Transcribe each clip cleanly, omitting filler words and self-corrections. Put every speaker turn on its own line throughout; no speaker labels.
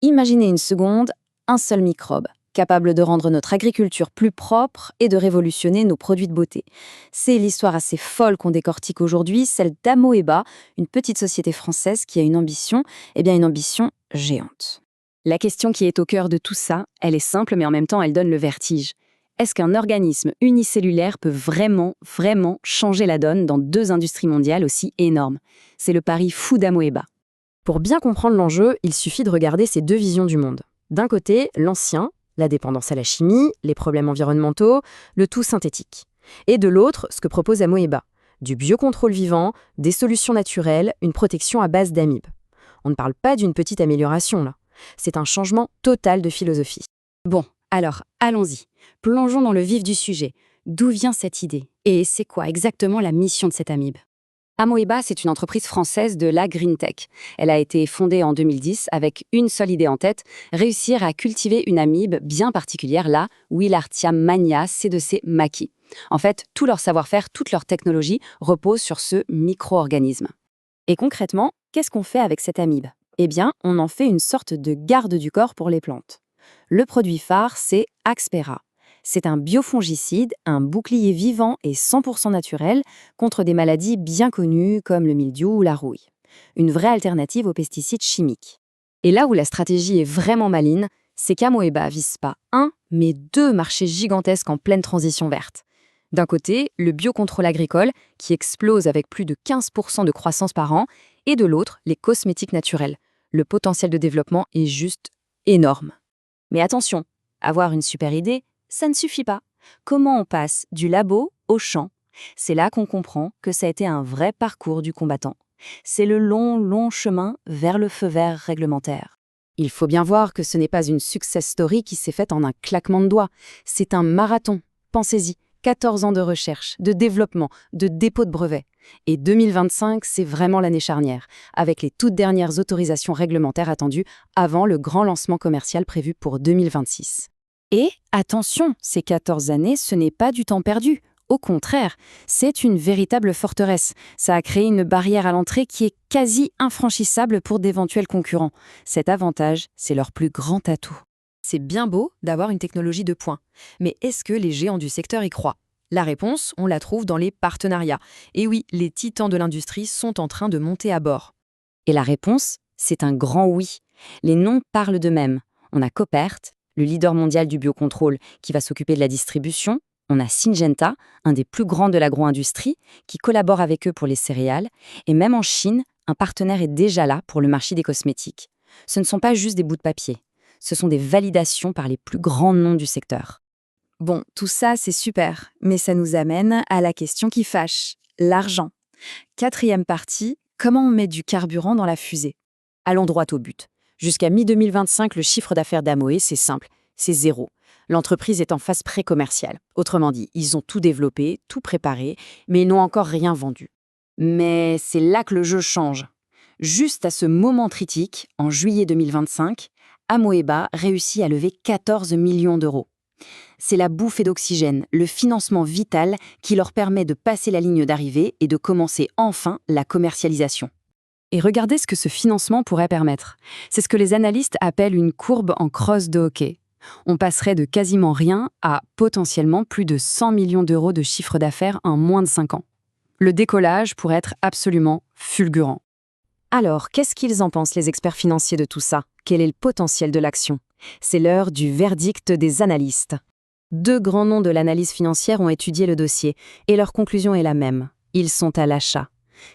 Imaginez une seconde, un seul microbe, capable de rendre notre agriculture plus propre et de révolutionner nos produits de beauté. C'est l'histoire assez folle qu'on décortique aujourd'hui, celle d'Amoeba, une petite société française qui a une ambition, une ambition géante. La question qui est au cœur de tout ça, elle est simple mais en même temps elle donne le vertige. Est-ce qu'un organisme unicellulaire peut vraiment changer la donne dans deux industries mondiales aussi énormes? C'est le pari fou d'Amoeba. Pour bien comprendre l'enjeu, il suffit de regarder ces deux visions du monde. D'un côté, l'ancien, la dépendance à la chimie, les problèmes environnementaux, le tout synthétique. Et de l'autre, ce que propose Amoeba, du biocontrôle vivant, des solutions naturelles, une protection à base d'amibes. On ne parle pas d'une petite amélioration là, c'est un changement total de philosophie. Bon, alors, allons-y. Plongeons dans le vif du sujet. D'où vient cette idée? Et c'est quoi exactement la mission de cette amibe? Amoeba, c'est une entreprise française de la green tech. Elle a été fondée en 2010 avec une seule idée en tête, réussir à cultiver une amibe bien particulière, la Wilartia mania C2C maki. En fait, tout leur savoir-faire, toute leur technologie repose sur ce micro-organisme. Et concrètement, qu'est-ce qu'on fait avec cette amibe? On en fait une sorte de garde du corps pour les plantes. Le produit phare, c'est Axpera. C'est un biofongicide, un bouclier vivant et 100% naturel contre des maladies bien connues comme le mildiou ou la rouille. Une vraie alternative aux pesticides chimiques. Et là où la stratégie est vraiment maligne, c'est qu'Amoeba vise pas un, mais deux marchés gigantesques en pleine transition verte. D'un côté, le biocontrôle agricole, qui explose avec plus de 15% de croissance par an, et de l'autre, les cosmétiques naturels. Le potentiel de développement est juste énorme. Mais attention, avoir une super idée, ça ne suffit pas. Comment on passe du labo au champ? C'est là qu'on comprend que ça a été un vrai parcours du combattant. C'est le long chemin vers le feu vert réglementaire. Il faut bien voir que ce n'est pas une success story qui s'est faite en un claquement de doigts. C'est un marathon. Pensez-y, 14 ans de recherche, de développement, de dépôt de brevets. Et 2025, c'est vraiment l'année charnière, avec les toutes dernières autorisations réglementaires attendues avant le grand lancement commercial prévu pour 2026. Et attention, ces 14 années, ce n'est pas du temps perdu. Au contraire, c'est une véritable forteresse. Ça a créé une barrière à l'entrée qui est quasi infranchissable pour d'éventuels concurrents. Cet avantage, c'est leur plus grand atout. C'est bien beau d'avoir une technologie de pointe, mais est-ce que les géants du secteur y croient? La réponse, on la trouve dans les partenariats. Et oui, les titans de l'industrie sont en train de monter à bord. Et la réponse, c'est un grand oui. Les noms parlent d'eux-mêmes. On a Copert, le leader mondial du biocontrôle, qui va s'occuper de la distribution. On a Syngenta, un des plus grands de l'agro-industrie, qui collabore avec eux pour les céréales. Et même en Chine, un partenaire est déjà là pour le marché des cosmétiques. Ce ne sont pas juste des bouts de papier. Ce sont des validations par les plus grands noms du secteur. Bon, tout ça, c'est super, mais ça nous amène à la question qui fâche, l'argent. Quatrième partie, comment on met du carburant dans la fusée? Allons droit au but. Jusqu'à mi-2025, le chiffre d'affaires d'Amoe, c'est simple, c'est zéro. L'entreprise est en phase pré-commerciale. Autrement dit, ils ont tout développé, tout préparé, mais ils n'ont encore rien vendu. Mais c'est là que le jeu change. Juste à ce moment critique, en juillet 2025, Amoeba réussit à lever 14 millions d'euros. C'est la bouffée d'oxygène, le financement vital qui leur permet de passer la ligne d'arrivée et de commencer enfin la commercialisation. Et regardez ce que ce financement pourrait permettre. C'est ce que les analystes appellent une courbe en crosse de hockey. On passerait de quasiment rien à potentiellement plus de 100 millions d'euros de chiffre d'affaires en moins de 5 ans. Le décollage pourrait être absolument fulgurant. Alors, qu'est-ce qu'ils en pensent, les experts financiers, de tout ça? Quel est le potentiel de l'action? C'est l'heure du verdict des analystes. Deux grands noms de l'analyse financière ont étudié le dossier, et leur conclusion est la même. Ils sont à l'achat.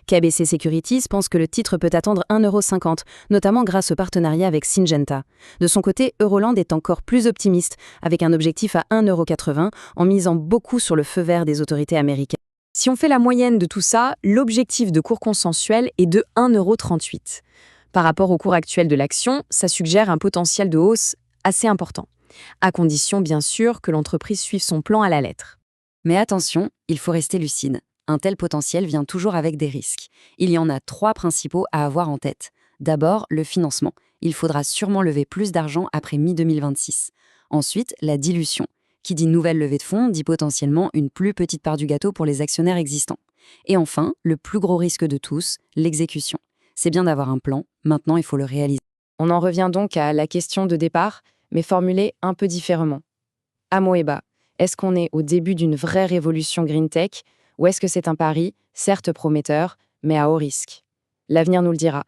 KBC Securities pense que le titre peut attendre 1,50 €, notamment grâce au partenariat avec Syngenta. De son côté, Euroland est encore plus optimiste, avec un objectif à 1,80 €, en misant beaucoup sur le feu vert des autorités américaines. Si on fait la moyenne de tout ça, l'objectif de cours consensuel est de 1,38 €. Par rapport au cours actuel de l'action, ça suggère un potentiel de hausse assez important, à condition bien sûr que l'entreprise suive son plan à la lettre. Mais attention, il faut rester lucide. Un tel potentiel vient toujours avec des risques. Il y en a 3 principaux à avoir en tête. D'abord, le financement. Il faudra sûrement lever plus d'argent après mi-2026. Ensuite, la dilution. Qui dit nouvelle levée de fonds dit potentiellement une plus petite part du gâteau pour les actionnaires existants. Et enfin, le plus gros risque de tous, l'exécution. C'est bien d'avoir un plan, maintenant il faut le réaliser. On en revient donc à la question de départ, mais formulée un peu différemment. Amoeba, est-ce qu'on est au début d'une vraie révolution green tech ou est-ce que c'est un pari, certes prometteur, mais à haut risque? L'avenir nous le dira.